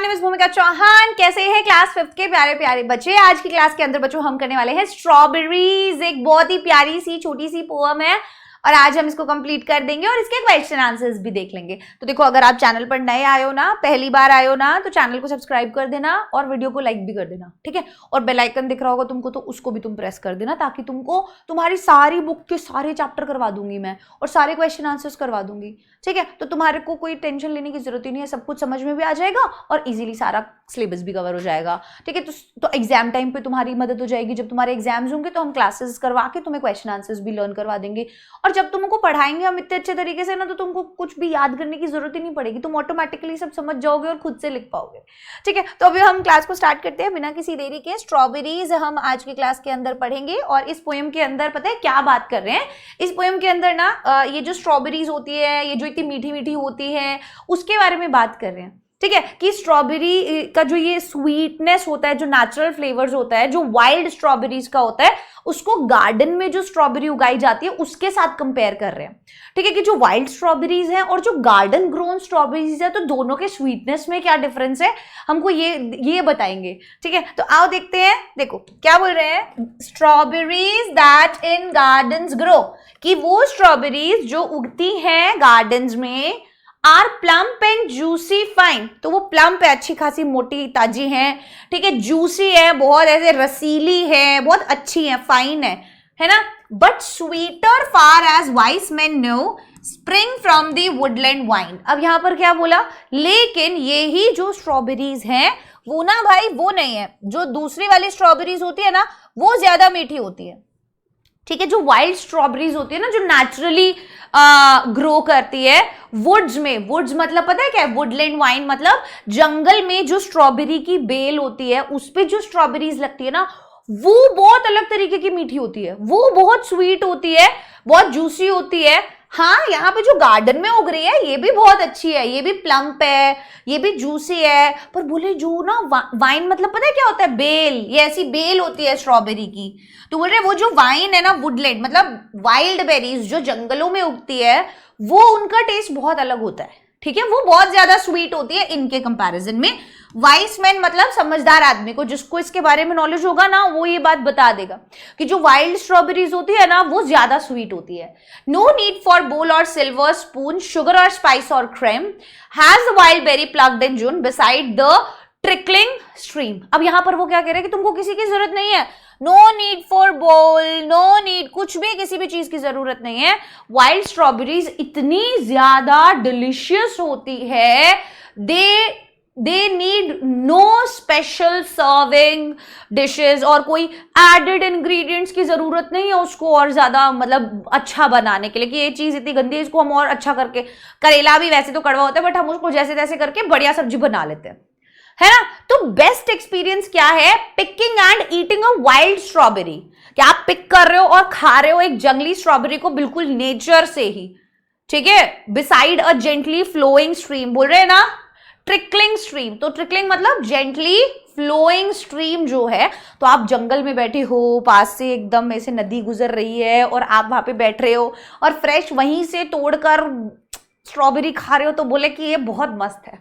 Name is भूमिका चौहान। कैसे हैं क्लास 5th के प्यारे प्यारे बच्चे। आज की क्लास के अंदर बच्चों हम करने वाले हैं स्ट्रॉबेरीज। एक बहुत ही प्यारी सी छोटी सी पोएम है और आज हम इसको कंप्लीट कर देंगे और इसके क्वेश्चन आंसर्स भी देख लेंगे। तो देखो, अगर आप चैनल पर नए आए हो ना, पहली बार आए हो ना, तो चैनल को सब्सक्राइब कर देना और वीडियो को लाइक भी कर देना, ठीक है। और बेल आइकन दिख रहा होगा तुमको, तो उसको भी तुम प्रेस कर देना, ताकि तुमको तुम्हारी सारी बुक के सारे चैप्टर करवा दूंगी मैं और सारे क्वेश्चन आंसर्स करवा दूंगी, ठीक है। तो तुम्हारे को कोई टेंशन लेने की जरूरत ही नहीं है, सब कुछ समझ में भी आ जाएगा और इजीली सारा सिलेबस भी कवर हो जाएगा, ठीक है। तो एग्जाम टाइम पे तुम्हारी मदद हो जाएगी। जब तुम्हारे एग्जाम्स होंगे तो हम क्लासेस करवा के तुम्हें क्वेश्चन आंसर्स भी लर्न करवा देंगे। और जब तुमको पढ़ाएंगे हम इतने अच्छे तरीके से ना, तो तुमको कुछ भी याद करने की जरूरत ही नहीं पड़ेगी, तुम ऑटोमेटिकली सब समझ जाओगे और खुद से लिख पाओगे, ठीक है। तो अभी हम क्लास को स्टार्ट करते हैं बिना किसी देरी के। स्ट्रॉबेरीज हम आज की क्लास के अंदर पढ़ेंगे और इस पोएम के अंदर पता है क्या बात कर रहे हैं। इस पोएम के अंदर ना ये जो स्ट्रॉबेरीज होती है, ये जो इतनी मीठी मीठी होती है, उसके बारे में बात कर रहे हैं, ठीक है। कि स्ट्रॉबेरी का जो ये स्वीटनेस होता है, जो नेचुरल फ्लेवर्स होता है, जो वाइल्ड स्ट्रॉबेरीज का होता है, उसको गार्डन में जो स्ट्रॉबेरी उगाई जाती है उसके साथ कंपेयर कर रहे हैं, ठीक है। कि जो वाइल्ड स्ट्रॉबेरीज हैं और जो गार्डन ग्रोन स्ट्रॉबेरीज है, तो दोनों के स्वीटनेस में क्या डिफरेंस है हमको ये बताएंगे, ठीक है। तो आओ देखते हैं। देखो क्या बोल रहे हैं, strawberries that in gardens grow, कि वो स्ट्रॉबेरीज जो उगती हैं गार्डन्स में, are plump and juicy fine, तो वो प्लम्प है, अच्छी खासी मोटी ताजी हैं, ठीक है। जूसी है, बहुत ऐसे रसीली है, बहुत अच्छी है, फाइन है ना। But sweeter far as wise man know spring from the woodland vine. अब यहां पर क्या बोला, लेकिन ये ही जो स्ट्रॉबेरीज हैं वो ना भाई वो नहीं है, जो दूसरी वाली स्ट्रॉबेरीज होती है ना वो ज्यादा मीठी होती है, ठीक है। जो वाइल्ड स्ट्रॉबेरीज होती है ना, जो नेचुरली ग्रो करती है वुड्स में, वुड्स मतलब पता है क्या है, वुडलैंड वाइन मतलब जंगल में जो स्ट्रॉबेरी की बेल होती है उस पे जो स्ट्रॉबेरीज लगती है ना, वो बहुत अलग तरीके की मीठी होती है, वो बहुत स्वीट होती है, बहुत जूसी होती है। हाँ, यहाँ पे जो गार्डन में उग रही है ये भी बहुत अच्छी है, ये भी प्लम्प है, ये भी जूसी है, पर बोले जो ना वाइन मतलब पता है क्या होता है, बेल, ये ऐसी बेल होती है स्ट्रॉबेरी की। तो बोल रहे वो जो वाइन है ना, वुडलैंड मतलब वाइल्ड बेरीज जो जंगलों में उगती है, वो उनका टेस्ट बहुत अलग होता है, ठीक है। वो बहुत ज्यादा स्वीट होती है इनके कंपैरिजन में। वाइस मैन मतलब समझदार आदमी को, जिसको इसके बारे में नॉलेज होगा ना, वो ये बात बता देगा कि जो वाइल्ड स्ट्रॉबेरीज होती है ना वो ज्यादा स्वीट होती है। नो नीड फॉर बोल और सिल्वर स्पून, शुगर और स्पाइस और cream, has the wild berry plucked in June beside the trickling stream. अब यहां पर वो क्या कह रहे हैं कि तुमको किसी की जरूरत नहीं है, नो नीड फॉर बोल, नो नीड, कुछ भी किसी भी चीज की जरूरत नहीं है। वाइल्ड स्ट्रॉबेरीज इतनी ज्यादा डिलीशियस होती है, they need no special serving dishes, और कोई एडेड इंग्रेडिएंट्स की जरूरत नहीं है उसको और ज्यादा मतलब अच्छा बनाने के लिए, कि ये चीज इतनी गंदी है इसको हम और अच्छा करके, करेला भी वैसे तो कड़वा होता है बट हम उसको जैसे तैसे करके बढ़िया सब्जी बना लेते हैं, है ना। तो बेस्ट एक्सपीरियंस क्या है, picking and eating a wild strawberry, कि आप पिक कर रहे हो और खा रहे हो एक जंगली स्ट्रॉबेरी को बिल्कुल नेचर से ही, ठीक है। Beside a gently flowing stream, बोल रहे हैं ना ट्रिकलिंग स्ट्रीम, तो ट्रिकलिंग मतलब जेंटली फ्लोइंग स्ट्रीम जो है, तो आप जंगल में बैठे हो, पास से एकदम ऐसे नदी गुजर रही है और आप वहां पे बैठ रहे हो और फ्रेश वहीं से तोड़कर स्ट्रॉबेरी खा रहे हो, तो बोले कि ये बहुत मस्त है।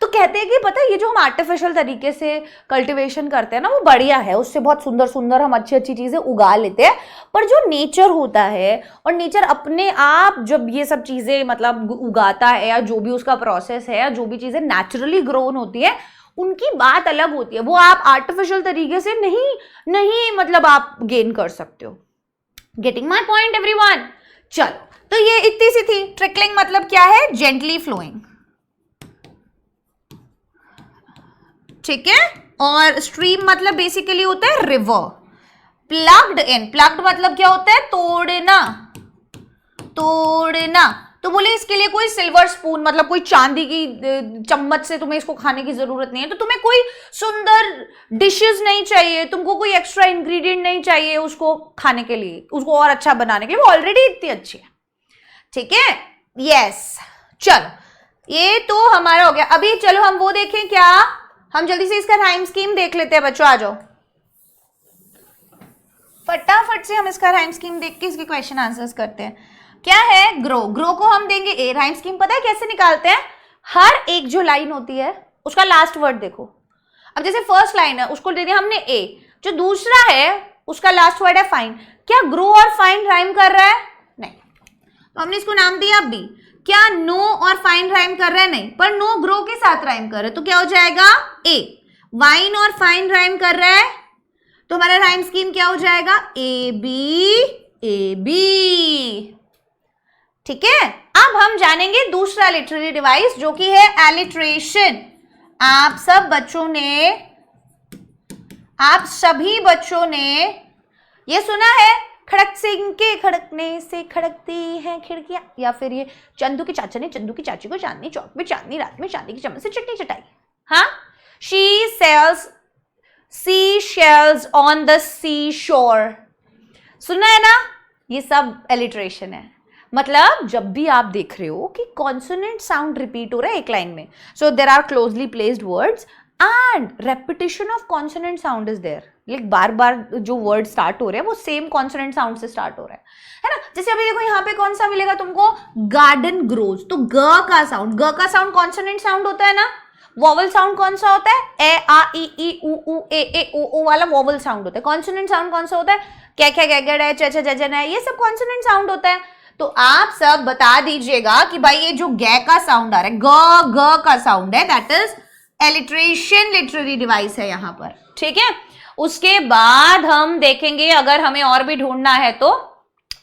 तो कहते हैं कि पता है ये जो हम आर्टिफिशियल तरीके से कल्टीवेशन करते हैं ना, वो बढ़िया है, उससे बहुत सुंदर सुंदर हम अच्छी अच्छी चीजें उगा लेते हैं, पर जो नेचर होता है और नेचर अपने आप जब ये सब चीजें मतलब उगाता है, या जो भी उसका प्रोसेस है, या जो भी चीजें नेचुरली ग्रोन होती है, उनकी बात अलग होती है, वो आप आर्टिफिशियल तरीके से नहीं मतलब आप गेन कर सकते हो। Getting my point everyone. चलो, तो ये इतनी सी थी। ट्रिकलिंग मतलब क्या है, जेंटली फ्लोइंग, ठीक है। और स्ट्रीम मतलब बेसिकली होता है रिवर। प्लग्ड इन, प्लग्ड मतलब क्या होता है, तोड़ना, तोड़ना। तो बोले इसके लिए कोई सिल्वर स्पून मतलब कोई चांदी की चम्मच से तुम्हें इसको खाने की जरूरत नहीं है, तो तुम्हें कोई सुंदर डिशेस नहीं चाहिए, तुमको कोई एक्स्ट्रा इंग्रेडिएंट नहीं चाहिए उसको खाने के लिए, उसको और अच्छा बनाने के लिए, वो ऑलरेडी इतनी अच्छी है, ठीक है। यस, चलो ये तो हमारा हो गया। अभी चलो हम वो देखें, क्या हम जल्दी से इसका राइम स्कीम देख लेते हैं बच्चों, आ जाओ फटाफट से हम इसका राइम स्कीम देख के इसके क्वेश्चन आंसर्स करते हैं। क्या है, ग्रो, ग्रो को हम देंगे ए। राइम स्कीम पता है कैसे निकालते हैं, हर एक जो लाइन होती है उसका लास्ट वर्ड देखो। अब जैसे फर्स्ट लाइन है उसको दे दिया हमने ए, जो दूसरा है उसका लास्ट वर्ड है फाइन। क्या ग्रो और फाइन राइम कर रहा है? नहीं, तो हमने इसको नाम दिया बी। क्या नो और फाइन राइम कर रहा है? नहीं, पर नो ग्रो के साथ राइम कर रहा है तो क्या हो जाएगा ए। वाइन और फाइन राइम कर रहा है तो हमारा राइम स्कीम क्या हो जाएगा ए बी। ठीक है, अब हम जानेंगे दूसरा लिटरेरी डिवाइस जो कि है एलिट्रेशन। आप सभी बच्चों ने ये सुना है, खड़क सिंह के खड़कने से खड़कती हैं खिड़कियां, या फिर ये चंदू के चाचा ने चंदू की चाची को चांदनी चौक में चांदनी रात में चांदी की चम्मच से चटनी चटाई। हाँ, she sells sea shells on the sea shore. सुना है ना, ये सब एलिट्रेशन है। मतलब जब भी आप देख रहे हो कि कॉन्सोनेंट साउंड रिपीट हो रहा है एक लाइन में, so there are closely placed words and repetition of consonant sound is there. Like बार बार जो वर्ड स्टार्ट हो रहे हैं वो सेम कॉन्सोनेंट साउंड से स्टार्ट हो रहा है ना। जैसे अभी देखो यहाँ पे कौन सा मिलेगा तुमको, गार्डन ग्रोज, तो ग का साउंड कॉन्सोनेंट साउंड होता है ना। वॉवल साउंड कौन सा होता है, ए आ ई उ ए ओ वाला वॉवल साउंड होता है। कॉन्सोनेंट साउंड कौन सा होता है, कै कै गैगड़ है, च जजन है, ये सब कॉन्सोनेंट साउंड होता है। तो आप सब बता दीजिएगा कि भाई ये जो ग का साउंड आ रहा है, ग का साउंड है, that is alliteration literary device है यहाँ पर। ठीक है, उसके बाद हम देखेंगे अगर हमें और भी ढूंढना है तो।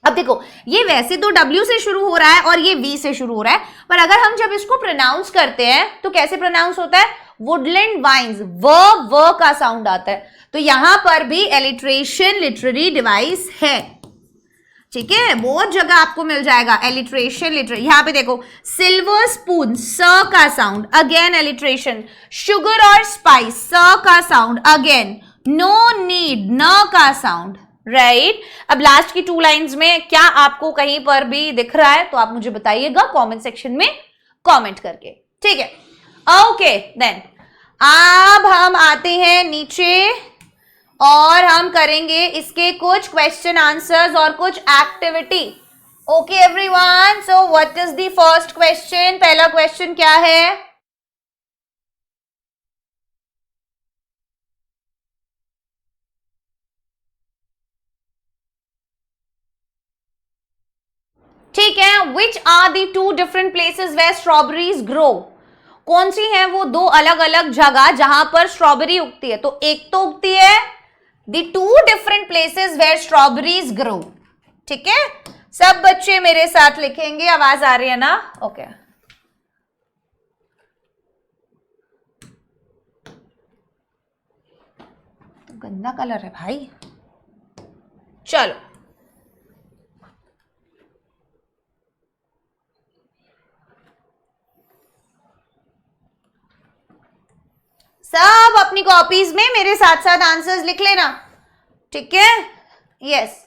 अब देखो ये वैसे तो W से शुरू हो रहा है और ये V से शुरू हो रहा है, पर अगर हम जब इसको प्रोनाउंस करते हैं तो कैसे प्रोनाउंस होता है, वुडलैंड वाइन्स, व का साउंड आता है। तो यहां पर भी एलिट्रेशन लिटरेरी डिवाइस है। ठीक है, बहुत जगह आपको मिल जाएगा एलिट्रेशन लिटरेरी। यहां पे देखो सिल्वर स्पून, स का साउंड, अगेन एलिट्रेशन। शुगर और स्पाइस, स का साउंड, अगेन। नो नीड, न का साउंड, राइट। अब लास्ट की 2 लाइंस में क्या आपको कहीं पर भी दिख रहा है तो आप मुझे बताइएगा कमेंट सेक्शन में कमेंट करके। ठीक है, ओके देन अब हम आते हैं नीचे और हम करेंगे इसके कुछ क्वेश्चन आंसर्स और कुछ activity. Okay everyone, so what is the first question? पहला क्वेश्चन क्या है, ठीक है, which are the 2 different places where strawberries grow. कौन सी है वो 2 अलग अलग जगह जहां पर स्ट्रॉबेरी उगती है? तो एक तो उगती है the 2 different places where strawberries grow. ठीक है, सब बच्चे मेरे साथ लिखेंगे, आवाज आ रही है ना? ओके तो गंदा कलर है भाई, चलो सब अपनी कॉपीज में मेरे साथ साथ आंसर्स लिख लेना। ठीक है, yes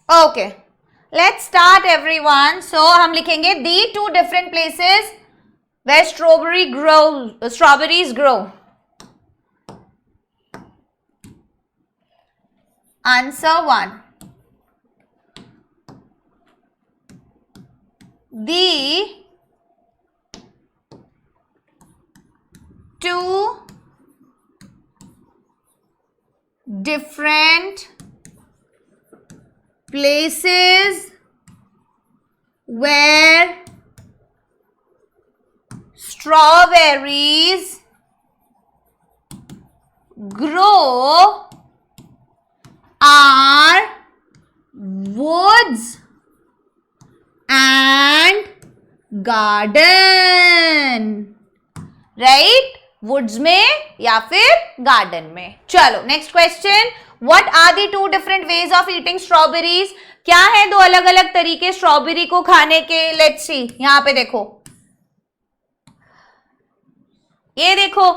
okay, let's start everyone. So हम लिखेंगे the 2 different places where strawberries grow. Answer 1, the 2 different places where strawberries grow are woods and garden, right, woods में या फिर गार्डन में। चलो next question, what are the 2 different ways of eating strawberries. क्या है 2 अलग अलग तरीके स्ट्रॉबेरी को खाने के? लेट्स सी, यहां पे देखो, ये देखो,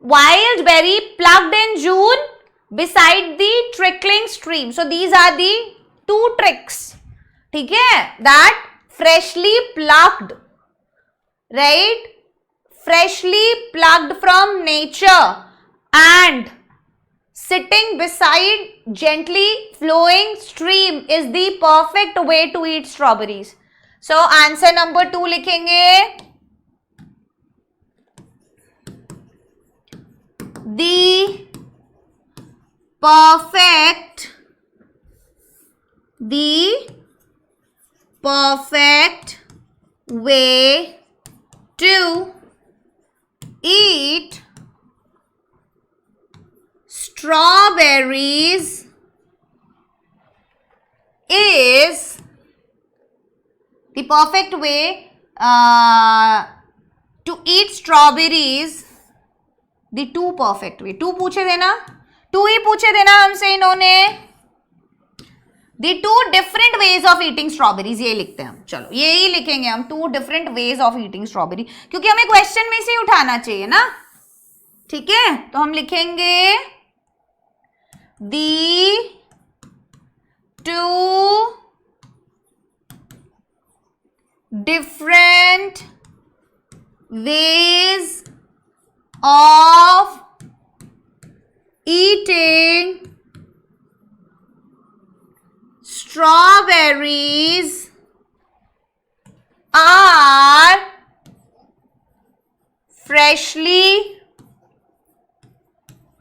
wild berry plucked in June beside the trickling stream. So these are the 2 tricks. ठीक है, that freshly plucked, right, freshly plucked from nature and Sitting beside gently flowing stream is the perfect way to eat strawberries. So answer number 2 लिखेंगे. The perfect way to eat strawberries is the perfect way to eat strawberries. The two perfect way. टू पूछे देना, to ही पूछे देना हमसे इन्होंने. The two different ways of eating strawberries, ये लिखते हैं हम. चलो ये ही लिखेंगे हम, two different ways of eating strawberry, क्योंकि हमें क्वेश्चन में से ही उठाना चाहिए ना. ठीक है, तो हम लिखेंगे the two different ways of eating strawberries are freshly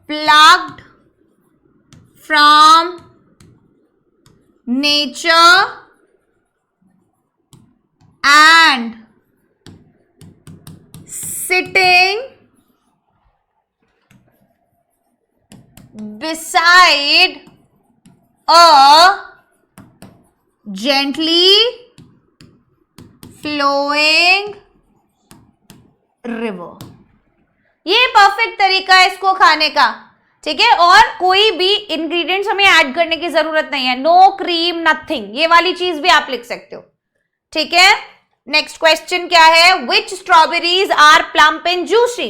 plucked from nature and sitting beside a gently flowing river. ये परफेक्ट तरीका है इसको खाने का. ठीक है, और कोई भी इंग्रेडिएंट्स हमें ऐड करने की जरूरत नहीं है. नो क्रीम, नथिंग, ये वाली चीज भी आप लिख सकते हो. ठीक है, नेक्स्ट क्वेश्चन क्या है? Which strawberries are plump and juicy?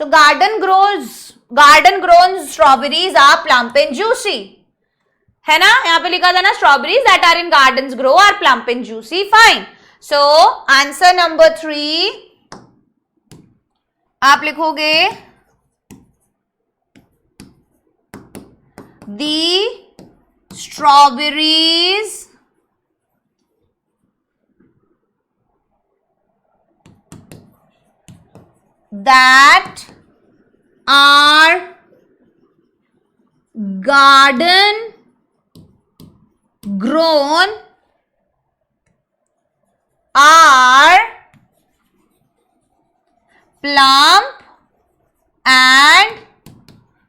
So garden grown strawberries are plump and juicy, है ना. यहां पे लिखा था ना, strawberries that are in gardens grow are plump and juicy. Fine. So answer number 3 आप लिखोगे the strawberries that are garden grown are plump and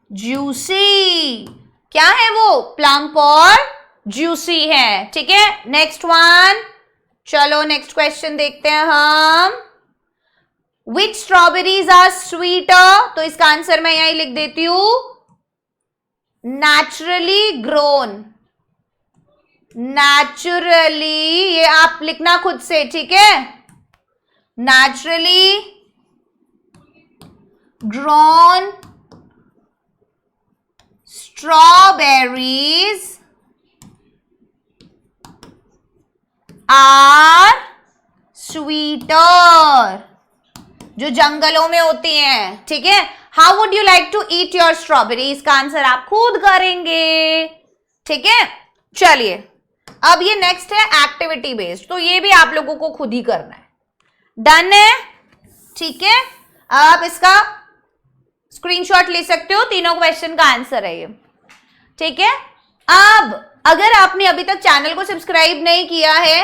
juicy. क्या है वो? प्लम्प और जूसी है. ठीक है, नेक्स्ट वन. चलो नेक्स्ट क्वेश्चन देखते हैं हम. विच स्ट्रॉबेरीज आर स्वीटर? तो इसका आंसर मैं यही लिख देती हूं, नेचुरली ग्रोन. नेचुरली, ये आप लिखना खुद से. ठीक है, naturally grown strawberries are sweeter, जो जंगलों में होती हैं. ठीक है, how would you like to eat your strawberry? इसका आंसर आप खुद करेंगे. ठीक है, चलिए अब ये नेक्स्ट है एक्टिविटी बेस्ड, तो ये भी आप लोगों को खुद ही करना है. डन है? ठीक है, आप इसका स्क्रीनशॉट ले सकते हो. तीनों क्वेश्चन का आंसर है ये. ठीक है, अब अगर आपने अभी तक चैनल को सब्सक्राइब नहीं किया है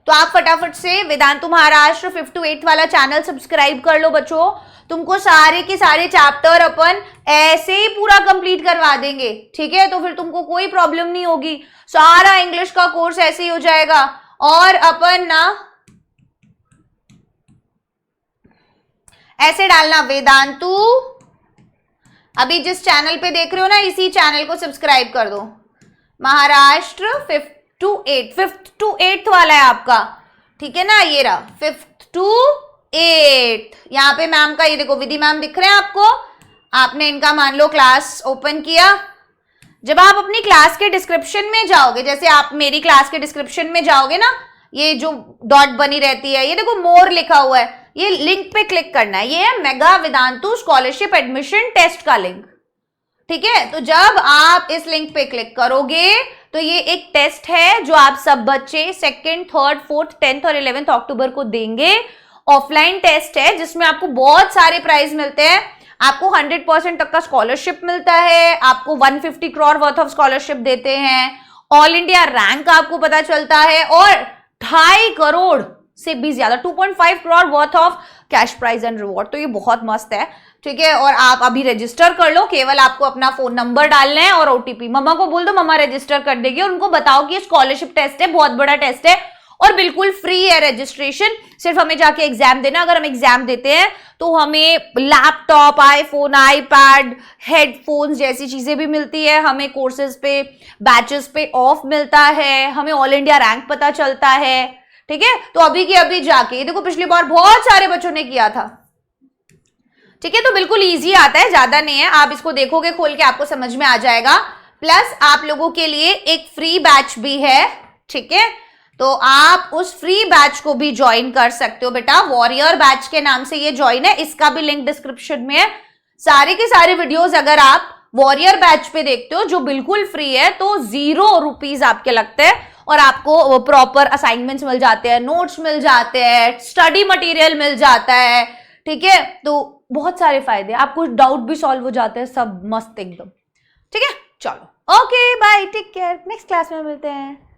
तो आप फटाफट से Vedantu Maharashtra 5th to 8th वाला चैनल सब्सक्राइब कर लो बच्चों. तुमको सारे के सारे चैप्टर अपन ऐसे ही पूरा कंप्लीट करवा देंगे. ठीक है, तो फिर तुमको कोई प्रॉब्लम नहीं होगी. सारा इंग्लिश का कोर्स ऐसे ही हो जाएगा. और अपन ना ऐसे डालना, वेदांतु, अभी जिस चैनल पे देख रहे हो ना, इसी चैनल को सब्सक्राइब कर दो. महाराष्ट्र 5th to 8th वाला है आपका. ठीक है ना, ये रहा 5th to 8th. यहाँ पे मैम का ये देखो, विधि मैम दिख रहे हैं आपको. आपने इनका मान लो क्लास ओपन किया. जब आप अपनी क्लास के डिस्क्रिप्शन में जाओगे, जैसे आप मेरी क्लास के डिस्क्रिप्शन में जाओगे ना, ये जो डॉट बनी रहती है, ये देखो मोर लिखा हुआ है, ये लिंक पे क्लिक करना है. ये है mega Vedantu scholarship admission test का लिंक. ठीक है, तो जब आप इस लिंक पे क्लिक करोगे तो ये एक टेस्ट है जो आप सब बच्चे 2nd, 3rd, 4th, 10th और 11th अक्टूबर को देंगे। ऑफलाइन टेस्ट है जिसमें आपको बहुत सारे प्राइज मिलते हैं। आपको 100% तक का स्कॉलरशिप मिलता है, आपको 150 करोड़ वर्थ ऑफ स्कॉलरशिप देते हैं, ऑल इंडिया रैंक आपको पता चलता है और 2.5 करोड़ से भी ज्यादा 2.5 crore worth of cash prize and reward. तो ये बहुत मस्त है, ठीक है। और आप अभी रजिस्टर कर लो, केवल आपको अपना फोन नंबर डालना है और ओटीपी। मम्मा को बोल दो, मम्मा रजिस्टर कर देगी और उनको बताओ कि ये स्कॉलरशिप टेस्ट है, बहुत बड़ा टेस्ट है और बिल्कुल फ्री है रजिस्ट्रेशन। सिर्फ हमें जाके एग्जाम देना। अगर हम एग्जाम देते हैं तो हमें लैपटॉप, आईफोन, आईपैड, हेडफोन्स जैसी चीजें भी मिलती है, हमें कोर्सेज पे, बैचेस पे ऑफ मिलता है, हमें ऑल इंडिया रैंक पता चलता है, ठीक है। तो अभी की अभी जाके, ये देखो पिछली बार बहुत सारे बच्चों ने किया था, ठीक है। तो बिल्कुल इजी आता है, ज्यादा नहीं है। आप इसको देखोगे खोल के आपको समझ में आ जाएगा। प्लस आप लोगों के लिए एक फ्री बैच भी है, ठीक है। तो आप उस फ्री बैच को भी ज्वाइन कर सकते हो बेटा, वॉरियर बैच के नाम से ये ज्वाइन है। इसका भी लिंक डिस्क्रिप्शन में है। सारे के सारे वीडियोस अगर आप वॉरियर बैच पे देखते हो जो बिल्कुल फ्री है, तो 0 रुपीज आपके लगते हैं और आपको प्रॉपर असाइनमेंट्स मिल जाते हैं, नोट्स मिल जाते हैं, स्टडी मटेरियल मिल जाता है, ठीक है। तो बहुत सारे फायदे, आपको डाउट भी सॉल्व हो जाते हैं, सब मस्त एकदम, ठीक है। चलो okay bye, take care, next class में मिलते हैं।